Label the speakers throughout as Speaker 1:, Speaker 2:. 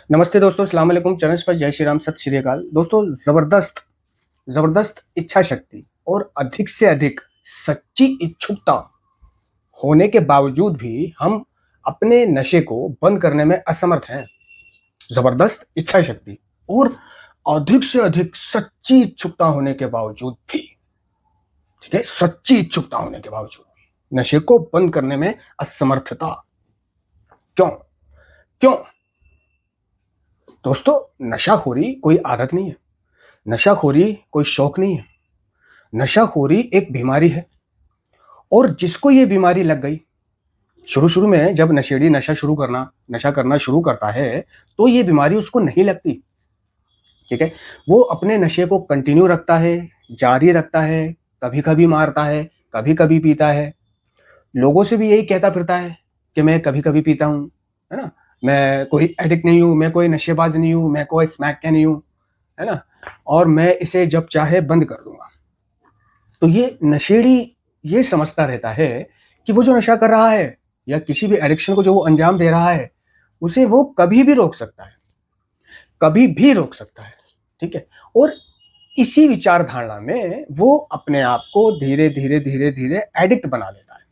Speaker 1: नमस्ते दोस्तों, अस्सलाम वालेकुम, चरण स्पर्श, जय श्री राम, सत श्री अकाल। दोस्तों, जबरदस्त जबरदस्त इच्छा शक्ति और अधिक से अधिक सच्ची इच्छुकता होने के बावजूद भी हम अपने नशे को बंद करने में असमर्थ हैं। जबरदस्त इच्छा शक्ति और अधिक से अधिक सच्ची इच्छुकता होने के बावजूद भी, ठीक है, सच्ची इच्छुकता होने के बावजूद भी नशे को बंद करने में असमर्थता। क्यों? क्यों? दोस्तों, नशाखोरी कोई आदत नहीं है, नशाखोरी कोई शौक नहीं है, नशाखोरी एक बीमारी है। और जिसको ये बीमारी लग गई, शुरू शुरू में जब नशेड़ी नशा करना शुरू करता है, तो ये बीमारी उसको नहीं लगती, ठीक है। वो अपने नशे को कंटिन्यू रखता है, जारी रखता है, कभी कभी मारता है, कभी कभी पीता है, लोगों से भी यही कहता फिरता है कि मैं कभी कभी पीता हूँ, है ना, मैं कोई एडिक्ट नहीं हूँ, मैं कोई नशेबाज नहीं हूँ, मैं कोई स्मैक का नहीं हूँ, है ना, और मैं इसे जब चाहे बंद कर दूंगा। तो ये नशेड़ी ये समझता रहता है कि वो जो नशा कर रहा है या किसी भी एडिक्शन को जो वो अंजाम दे रहा है, उसे वो कभी भी रोक सकता है, कभी भी रोक सकता है, ठीक है। और इसी विचार धारणा में वो अपने आप को धीरे धीरे धीरे धीरे एडिक्ट बना लेता है।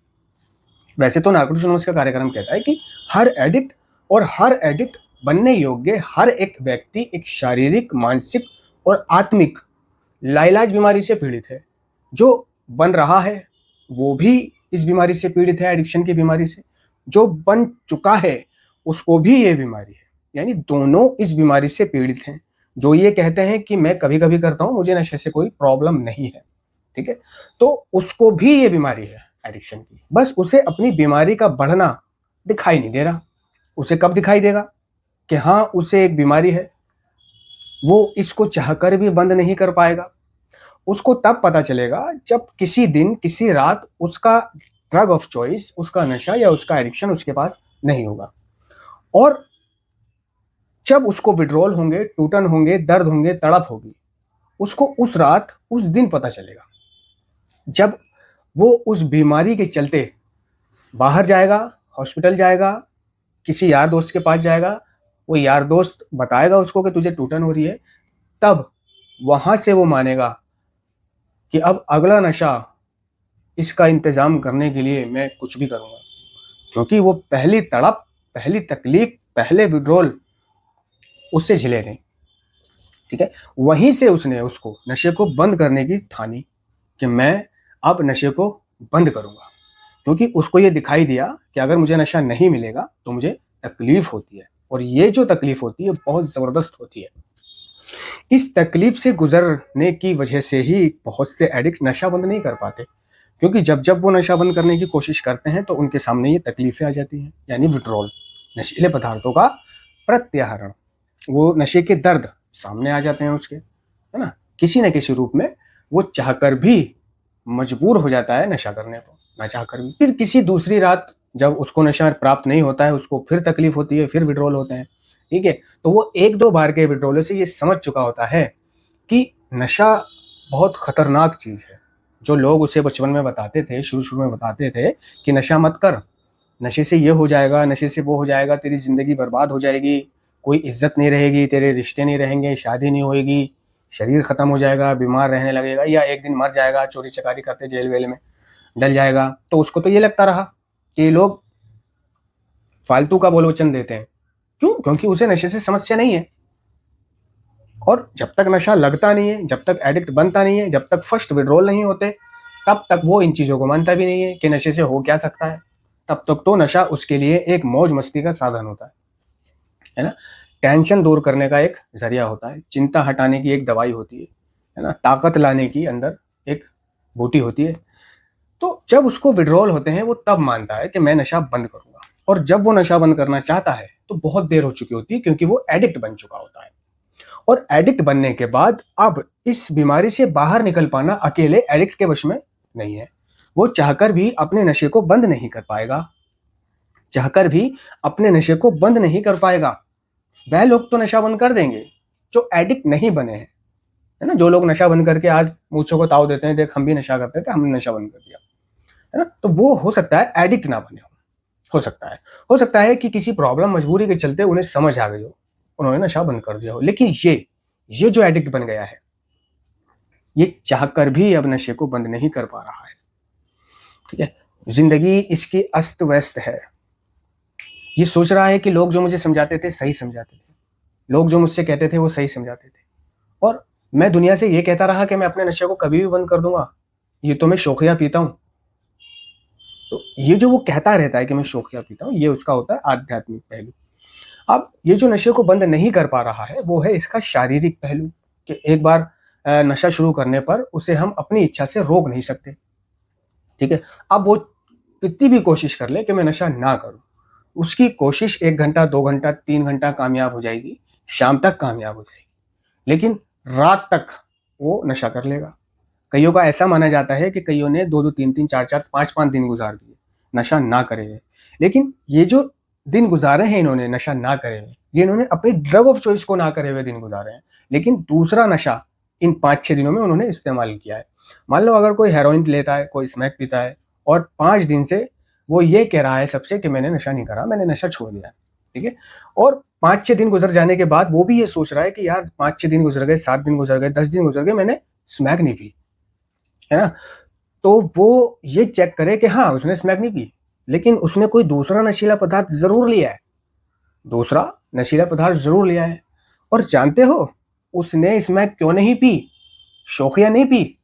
Speaker 1: वैसे तो नार्कोटिक्स एनोनिमस का कार्यक्रम कहता है कि हर एडिक्ट और हर एडिक्ट बनने योग्य हर एक व्यक्ति एक शारीरिक, मानसिक और आत्मिक लाइलाज बीमारी से पीड़ित है। जो बन रहा है वो भी इस बीमारी से पीड़ित है, एडिक्शन की बीमारी से। जो बन चुका है उसको भी ये बीमारी है, यानी दोनों इस बीमारी से पीड़ित हैं। जो ये कहते हैं कि मैं कभी कभी करता हूं, मुझे नशे से कोई प्रॉब्लम नहीं है, ठीक है, तो उसको भी ये बीमारी है एडिक्शन की। बस उसे अपनी बीमारी का बढ़ना दिखाई नहीं दे रहा। उसे कब दिखाई देगा कि हाँ उसे एक बीमारी है? वो इसको चाहकर भी बंद नहीं कर पाएगा। उसको तब पता चलेगा जब किसी दिन, किसी रात उसका ड्रग ऑफ चॉइस, उसका नशा या उसका एडिक्शन उसके पास नहीं होगा। और जब उसको विड्रॉल होंगे, टूटन होंगे, दर्द होंगे, तड़प होगी, उसको उस रात, उस दिन पता चलेगा जब वो उस बीमारी के चलते बाहर जाएगा, हॉस्पिटल जाएगा, किसी यार दोस्त के पास जाएगा, वो यार दोस्त बताएगा उसको कि तुझे टूटन हो रही है, तब वहां से वो मानेगा कि अब अगला नशा, इसका इंतजाम करने के लिए मैं कुछ भी करूंगा। क्योंकि वो पहली तड़प, पहली तकलीफ, पहले विड्रॉल उससे झेले नहीं, ठीक है। वहीं से उसने उसको नशे को बंद करने की ठानी कि मैं अब नशे को बंद करूंगा। क्योंकि उसको ये दिखाई दिया कि अगर मुझे नशा नहीं मिलेगा तो मुझे तकलीफ होती है, और ये जो तकलीफ होती है बहुत जबरदस्त होती है। इस तकलीफ से गुजरने की वजह से ही बहुत से एडिक्ट नशा बंद नहीं कर पाते। क्योंकि जब जब वो नशा बंद करने की कोशिश करते हैं तो उनके सामने ये तकलीफें आ जाती हैं, यानी विड्रॉल, नशीले पदार्थों का प्रत्याहरण। वो नशे के दर्द सामने आ जाते हैं उसके, है ना, किसी न किसी रूप में। वो चाहकर भी मजबूर हो जाता है नशा करने को, ना चाहकर भी। फिर किसी दूसरी रात जब उसको नशा प्राप्त नहीं होता है, उसको फिर तकलीफ होती है, फिर विड्रॉल होते हैं, ठीक है। तो वो एक दो बार के विड्रॉल से ये समझ चुका होता है कि नशा बहुत खतरनाक चीज है। जो लोग उसे बचपन में बताते थे, शुरू शुरू में बताते थे कि नशा मत कर, नशे से ये हो जाएगा, नशे से वो हो जाएगा, तेरी जिंदगी बर्बाद हो जाएगी, कोई इज्जत नहीं रहेगी, तेरे रिश्ते नहीं रहेंगे, शादी नहीं होएगी, शरीर खत्म हो जाएगा, बीमार रहने लगेगा, या एक दिन मर जाएगा, चोरी चकारी करते जेल वेल में डल जाएगा। तो उसको तो ये लगता रहा कि लोग फालतू का बोल वचन देते हैं। क्यों? क्योंकि उसे नशे से समस्या नहीं है। और जब तक नशा लगता नहीं है, जब तक एडिक्ट बनता नहीं है, जब तक फर्स्ट विड्रॉल नहीं होते, तब तक वो इन चीजों को मानता भी नहीं है कि नशे से हो क्या सकता है। तब तक तो नशा उसके लिए एक मौज मस्ती का साधन होता है ना, टेंशन दूर करने का एक जरिया होता है, चिंता हटाने की एक दवाई होती है ना, ताकत लाने की अंदर एक बूटी होती है। तो जब उसको विड्रॉल होते हैं वो तब मानता है कि मैं नशा बंद करूंगा। और जब वो नशा बंद करना चाहता है तो बहुत देर हो चुकी होती है, क्योंकि वो एडिक्ट बन चुका होता है। और एडिक्ट बनने के बाद अब इस बीमारी से बाहर निकल पाना अकेले एडिक्ट के वश में नहीं है। वो चाहकर भी अपने नशे को बंद नहीं कर पाएगा, चाहकर भी अपने नशे को बंद नहीं कर पाएगा। वह लोग तो नशा बंद कर देंगे जो एडिक्ट नहीं बने हैं, है ना। जो लोग नशा बंद करके आज मूछों को ताव देते हैं, देख हम भी नशा करते थे, हमने नशा बंद कर दिया, है ना, तो वो हो सकता है एडिक्ट ना बने हो सकता है कि किसी प्रॉब्लम, मजबूरी के चलते उन्हें समझ आ गई हो उन्होंने नशा बंद कर दिया हो। लेकिन ये जो एडिक्ट बन गया है, ये चाहकर भी अब नशे को बंद नहीं कर पा रहा है। ठीक है, जिंदगी इसकी अस्त व्यस्त है। ये सोच रहा है कि लोग जो मुझे समझाते थे सही समझाते थे, लोग जो मुझसे कहते थे वो सही समझाते थे, और मैं दुनिया से ये कहता रहा कि मैं अपने नशे को कभी भी बंद कर दूंगा, ये तो मैं शौकिया पीता हूँ। तो ये जो वो कहता रहता है कि मैं शौकिया पीता हूँ, ये उसका होता है आध्यात्मिक पहलू। अब ये जो नशे को बंद नहीं कर पा रहा है वो है इसका शारीरिक पहलू, कि एक बार नशा शुरू करने पर उसे हम अपनी इच्छा से रोक नहीं सकते। ठीक है, अब वो कितनी भी कोशिश कर ले कि मैं नशा ना करूं, उसकी कोशिश 1 घंटा 2 घंटा 3 घंटा कामयाब हो जाएगी, शाम तक कामयाब हो जाएगी, लेकिन रात तक वो नशा कर लेगा। कईयों का ऐसा माना जाता है कि कईयों ने 2-2 3-3 4-4 5-5 दिन गुजार दिए नशा ना करे हुए। लेकिन ये जो दिन गुजारे हैं इन्होंने नशा ना करे हुए, ये इन्होंने अपनी ड्रग ऑफ चॉइस को ना करे हुए दिन गुजारे हैं, लेकिन दूसरा नशा इन 5-6 दिनों में उन्होंने इस्तेमाल किया है। मान लो अगर कोई हेरोइन लेता है, कोई स्मैक पीता है, और 5 दिन से वो ये कह रहा है सबसे कि मैंने नशा नहीं करा, मैंने नशा छोड़ दिया। ठीक है, और 5-6 दिन गुजर जाने के बाद वो भी ये सोच रहा है कि यार 5-6 दिन गुजर गए, 7 दिन गुजर गए, 10 दिन गुजर गए, मैंने स्मैक नहीं पी, है ना। तो वो ये चेक करे कि हाँ उसने स्मैक नहीं पी, लेकिन उसने कोई दूसरा नशीला पदार्थ जरूर लिया है, दूसरा नशीला पदार्थ जरूर लिया है। और जानते हो उसने स्मैक क्यों नहीं पी? शौकिया नहीं पी,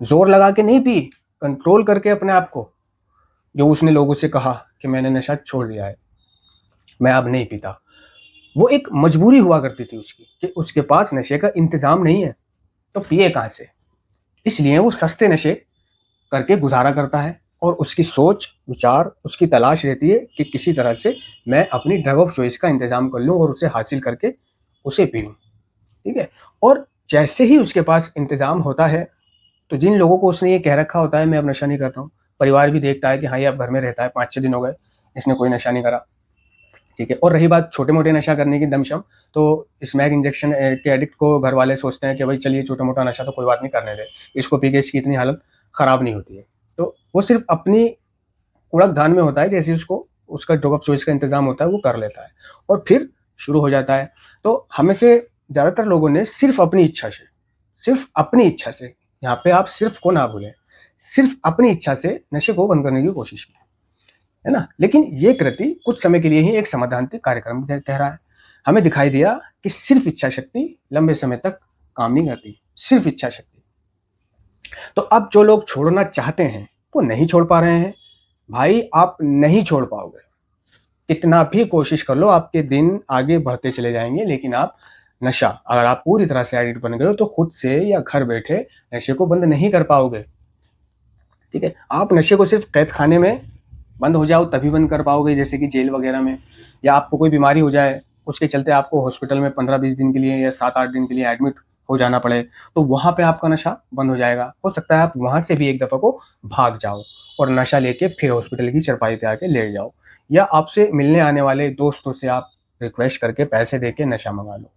Speaker 1: जोर लगा के नहीं पी, कंट्रोल करके अपने आप को। जो उसने लोगों से कहा कि मैंने नशा छोड़ दिया है, मैं अब नहीं पीता, वो एक मजबूरी हुआ करती थी उसकी कि उसके पास नशे का इंतजाम नहीं है, तो पिए कहां से। इसलिए वो सस्ते नशे करके गुजारा करता है, और उसकी सोच विचार, उसकी तलाश रहती है कि किसी तरह से मैं अपनी ड्रग ऑफ चॉइस का इंतजाम कर लूं और उसे हासिल करके उसे पीऊं। ठीक है, और जैसे ही उसके पास इंतजाम होता है, तो जिन लोगों को उसने ये कह रखा होता है मैं अब नशा नहीं करता हूँ, परिवार भी देखता है कि हाँ ये अब घर में रहता है, 5-6 दिन हो गए इसने कोई नशा नहीं करा। ठीक है, और रही बात छोटे मोटे नशा करने की दमशम, तो स्मैक इंजेक्शन के एडिक्ट को घर वाले सोचते हैं कि भाई चलिए छोटा मोटा नशा तो कोई बात नहीं, करने दे, इसको पी के इसकी इतनी हालत खराब नहीं होती है। तो वो सिर्फ अपनी उड़क धान में होता है, जैसे उसको उसका ड्रग ऑफ चॉइस का इंतजाम होता है वो कर लेता है, और फिर शुरू हो जाता है। तो हमें से ज़्यादातर लोगों ने सिर्फ अपनी इच्छा से, सिर्फ अपनी इच्छा से, यहाँ पे आप सिर्फ को ना भूलें, सिर्फ अपनी इच्छा से नशे को बंद करने की कोशिश की, है ना। लेकिन ये कृति कुछ समय के लिए ही एक समाधानती कार्यक्रम कह रहा है। हमें दिखाई दिया कि सिर्फ इच्छा शक्ति लंबे समय तक काम नहीं करती, सिर्फ इच्छा शक्ति। तो अब जो लोग छोड़ना चाहते हैं वो नहीं छोड़ पा रहे हैं। भाई आप नहीं छोड़ पाओगे, कितना भी कोशिश कर लो, आपके दिन आगे बढ़ते चले जाएंगे, लेकिन आप नशा, अगर आप पूरी तरह से एडिक्ट बन गए हो तो खुद से या घर बैठे नशे को बंद नहीं कर पाओगे। ठीक है, आप नशे को सिर्फ कैद खाने में बंद हो जाओ तभी बंद कर पाओगे, जैसे कि जेल वगैरह में, या आपको कोई बीमारी हो जाए उसके चलते आपको हॉस्पिटल में 15-20 दिन के लिए या 7-8 दिन के लिए एडमिट हो जाना पड़े, तो वहां पे आपका नशा बंद हो जाएगा। हो सकता है आप वहां से भी एक दफा को भाग जाओ और नशा लेके फिर हॉस्पिटल की चरपाई पे आके लेट जाओ, या आपसे मिलने आने वाले दोस्तों से आप रिक्वेस्ट करके पैसे दे के नशा मंगा लो।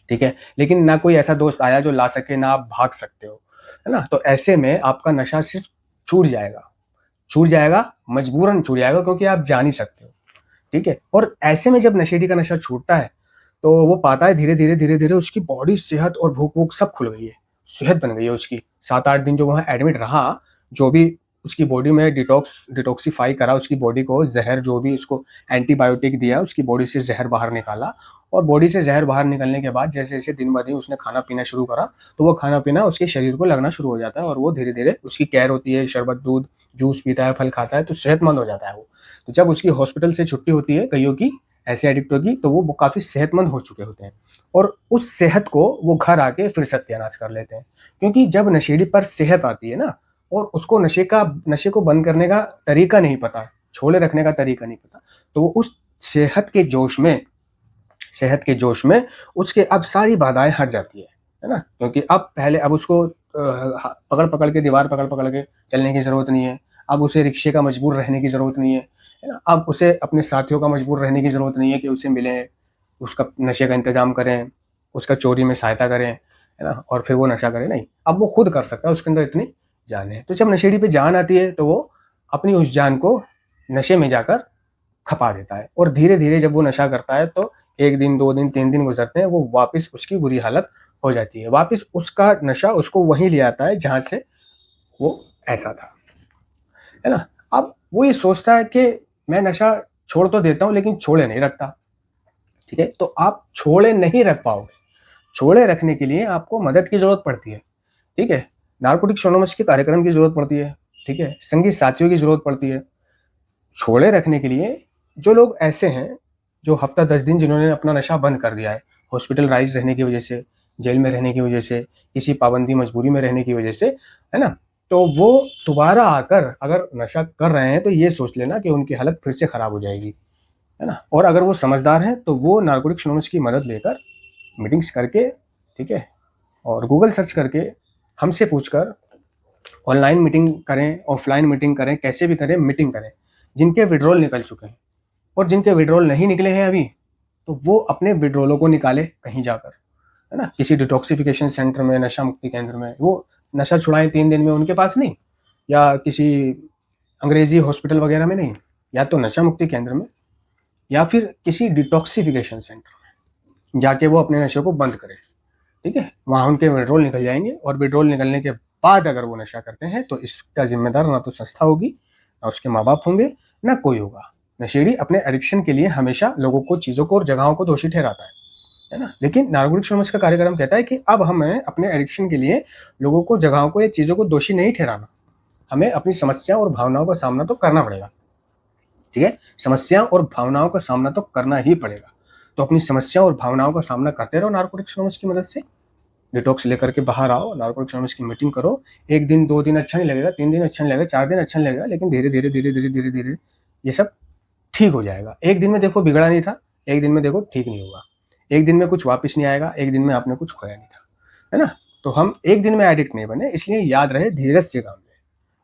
Speaker 1: ठीक है, लेकिन ना कोई ऐसा दोस्त आया जो ला सके, ना आप भाग सकते हो, है ना। तो ऐसे में आपका नशा सिर्फ छूट जाएगा, छूट जाएगा, मजबूरन छूट जाएगा, क्योंकि आप जा नहीं सकते हो। ठीक है, और ऐसे में जब नशेड़ी का नशा छूटता है तो वो पाता है धीरे धीरे धीरे धीरे उसकी बॉडी, सेहत और भूख वूख सब खुल गई है, सेहत बन गई है उसकी। 7-8 दिन जो वहाँ एडमिट रहा, जो भी उसकी बॉडी में डिटॉक्सिफाई करा उसकी बॉडी को, जहर जो भी उसको एंटीबायोटिक दिया, उसकी बॉडी से जहर बाहर निकाला, और बॉडी से जहर बाहर निकलने के बाद जैसे जैसे दिन ब दिन उसने खाना पीना शुरू करा, तो वो खाना पीना उसके शरीर को लगना शुरू हो जाता है, और वो धीरे धीरे उसकी केयर होती है, शरबत दूध जूस पीता है, फल खाता है, तो सेहतमंद हो जाता है वो। तो जब उसकी हॉस्पिटल से छुट्टी होती है कईयों की ऐसे एडिक्टों की, तो वो काफ़ी सेहतमंद हो चुके होते हैं, और उस सेहत को वो घर आके फिर सत्यानाश कर लेते हैं। क्योंकि जब नशेड़ी पर सेहत आती है ना, और उसको नशे को बंद करने का तरीका नहीं पता, छोड़े रखने का तरीका नहीं पता, तो वो उस सेहत के जोश में सेहत के जोश में उसके अब सारी बाधाएं हट जाती है ना। क्योंकि अब उसको पकड़ पकड़ के, दीवार पकड़ पकड़ के चलने की जरूरत नहीं है, अब उसे रिक्शे का मजबूर रहने की जरूरत नहीं है ना। अब उसे अपने साथियों का मजबूर रहने की जरूरत नहीं है कि उसे मिलें, उसका नशे का इंतजाम करें, उसका चोरी में सहायता करें, है ना, और फिर वो नशा करे। नहीं, अब वो खुद कर सकता है, उसके अंदर इतनी जान है। तो जब नशेड़ी पे जान आती है तो वो अपनी उस जान को नशे में जाकर खपा देता है, और धीरे धीरे जब वो नशा करता है तो 1 दिन 2 दिन 3 दिन गुजरते हैं, वो वापस उसकी बुरी हालत हो जाती है, वापस उसका नशा उसको वहीं ले आता है जहाँ से वो ऐसा था, है ना। अब वो ये सोचता है कि मैं नशा छोड़ तो देता हूँ लेकिन छोड़े नहीं रखता, ठीक है। तो आप छोड़े नहीं रख पाओगे, छोड़े रखने के लिए आपको मदद की जरूरत पड़ती है, ठीक है। नारकोटिक्स एनोनिमस के कार्यक्रम की जरूरत पड़ती है, ठीक है, संगी साथियों की जरूरत पड़ती है। छोड़े रखने के लिए जो लोग ऐसे हैं, जो हफ्ता 10 दिन जिन्होंने अपना नशा बंद कर दिया है, हॉस्पिटलाइज रहने की वजह से, जेल में रहने की वजह से, किसी पाबंदी मजबूरी में रहने की वजह से, है ना, तो वो दोबारा आकर अगर नशा कर रहे हैं तो ये सोच लेना कि उनकी हालत फिर से खराब हो जाएगी, है ना। और अगर वो समझदार हैं तो वो नारकोटिक्स एनोनिमस की मदद लेकर मीटिंग्स करके, ठीक है, और गूगल सर्च करके हमसे पूछकर ऑनलाइन मीटिंग करें, ऑफलाइन मीटिंग करें, कैसे भी करें मीटिंग करें। जिनके विड्रॉल निकल चुके हैं और जिनके विड्रॉल नहीं निकले हैं अभी, तो वो अपने विड्रॉलों को निकाले कहीं जाकर, है ना, किसी डिटॉक्सिफिकेशन सेंटर में, नशा मुक्ति केंद्र में। वो नशा छुड़ाएं 3 दिन में उनके पास नहीं, या किसी अंग्रेजी हॉस्पिटल वगैरह में नहीं, या तो नशा मुक्ति केंद्र में या फिर किसी डिटॉक्सिफिकेशन सेंटर में जाके वो अपने नशे को बंद करें, ठीक है। वहाँ उनके विड्रॉल निकल जाएंगे, और विड्रॉल निकलने के बाद अगर वो नशा करते हैं तो इसका जिम्मेदार ना तो संस्था होगी, ना उसके माँ बाप होंगे, ना कोई होगा। नशेड़ी अपने एडिक्शन के लिए हमेशा लोगों को, चीज़ों को और जगहों को दोषी ठहराता है ना। लेकिन नारकोटिक्स एनोनिमस का कार्यक्रम कहता है कि अब हमें अपने एडिक्शन के लिए लोगों को, जगहों को या चीज़ों को दोषी नहीं ठहराना, हमें अपनी समस्याओं और भावनाओं का सामना तो करना पड़ेगा, ठीक है। समस्याओं और भावनाओं का सामना तो करना ही पड़ेगा। तो अपनी समस्याओं और भावनाओं का सामना करते रहो नारकोटिक्स एनोनिमस की मदद से। डिटॉक्स लेकर के बाहर आओ, नारकोटिक्स एनोनिमस की मीटिंग करो। 1 दिन 2 दिन अच्छा नहीं लगेगा, 3 दिन अच्छा नहीं लगेगा, 4 दिन अच्छा नहीं लगेगा, लेकिन धीरे धीरे धीरे धीरे धीरे धीरे ये सब ठीक हो जाएगा। 1 दिन में देखो बिगड़ा नहीं था, 1 दिन में देखो ठीक नहीं होगा, 1 दिन में कुछ वापस नहीं आएगा, 1 दिन में आपने कुछ खोया नहीं था, है ना। तो हम 1 दिन में एडिक्ट नहीं बने, इसलिए याद रहे धीरज से काम लें।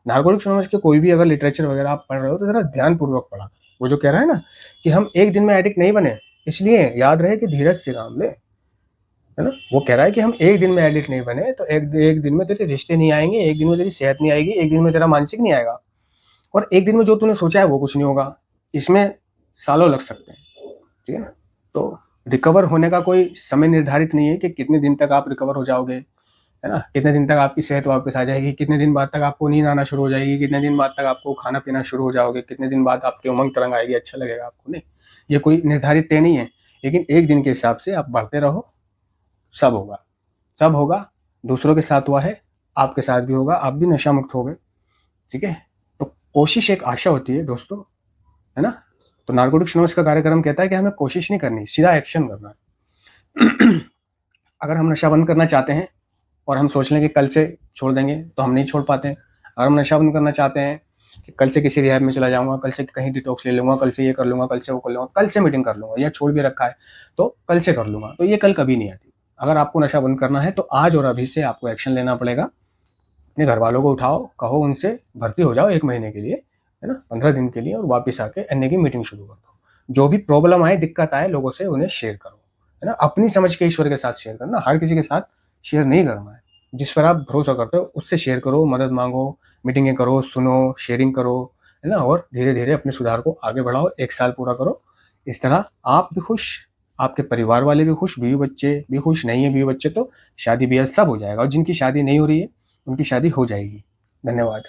Speaker 1: नारकोटिक्स एनोनिमस के कोई भी अगर लिटरेचर वगैरह आप पढ़ रहे हो तो जरा ध्यानपूर्वक पढ़ा। वो जो कह रहा है ना कि हम 1 दिन में एडिक्ट नहीं बने, इसलिए याद रहे कि धीरज से काम ले, है ना। वो कह रहा है कि हम 1 दिन में एडिक्ट नहीं बने तो एक दिन में तेरे रिश्ते नहीं आएंगे, 1 दिन में तेरी सेहत नहीं आएगी, 1 दिन में तेरा मानसिक नहीं आएगा, और 1 दिन में जो तूने सोचा है वो कुछ नहीं होगा। इसमें सालों लग सकते हैं, ठीक है ना। तो रिकवर होने का कोई समय निर्धारित नहीं है कि कितने दिन तक आप रिकवर हो जाओगे, है ना, कितने दिन तक आपकी सेहत वापस आ जाएगी, कितने दिन बाद तक आपको नींद आना शुरू हो जाएगी, कितने दिन बाद तक आपको खाना पीना शुरू हो जाओगे, कितने दिन बाद आपकी उमंग तरंग आएगी, अच्छा लगेगा आपको, नहीं, ये कोई निर्धारित तय नहीं है। लेकिन 1 दिन के हिसाब से आप बढ़ते रहो, सब होगा, सब होगा। दूसरों के साथ हुआ है, आपके साथ भी होगा, आप भी नशा मुक्त हो गए, ठीक है। तो कोशिश एक आशा होती है दोस्तों, है ना। तो नारकोटिक्स एनोनिमस का कार्यक्रम कहता है कि हमें कोशिश नहीं करनी, सीधा एक्शन करना है। अगर हम नशा बंद करना चाहते हैं और हम सोच लें कि कल से छोड़ देंगे तो हम नहीं छोड़ पाते हैं। अगर हम नशा बंद करना चाहते हैं कि कल से किसी रिहैब में चला जाऊंगा, कल से कहीं डिटॉक्स ले लूंगा, कल से ये कर लूंगा, कल से वो कर लूंगा, कल से मीटिंग कर लूंगा, या छोड़ भी रखा है तो कल से कर लूंगा, तो ये कल कभी नहीं आती। अगर आपको नशा बंद करना है तो आज और अभी से आपको एक्शन लेना पड़ेगा। अपने घर वालों को उठाओ, कहो उनसे भर्ती हो जाओ 1 महीने के लिए, है ना, 15 दिन के लिए, और वापस आके एनए की मीटिंग शुरू कर दो। जो भी प्रॉब्लम आए, दिक्कत आए, लोगों से उन्हें शेयर करो, है ना। अपनी समझ के ईश्वर के साथ शेयर करना, हर किसी के साथ शेयर नहीं करना है। जिस पर आप भरोसा करते हो उससे शेयर करो, मदद मांगो, मीटिंगें करो, सुनो, शेयरिंग करो, है ना, और धीरे धीरे अपने सुधार को आगे बढ़ाओ। 1 साल पूरा करो। इस तरह आप भी खुश, आपके परिवार वाले भी खुश, बीवी बच्चे भी खुश, नहीं है बीवी बच्चे तो शादी ब्याह सब हो जाएगा, और जिनकी शादी नहीं हो रही है उनकी शादी हो जाएगी। धन्यवाद।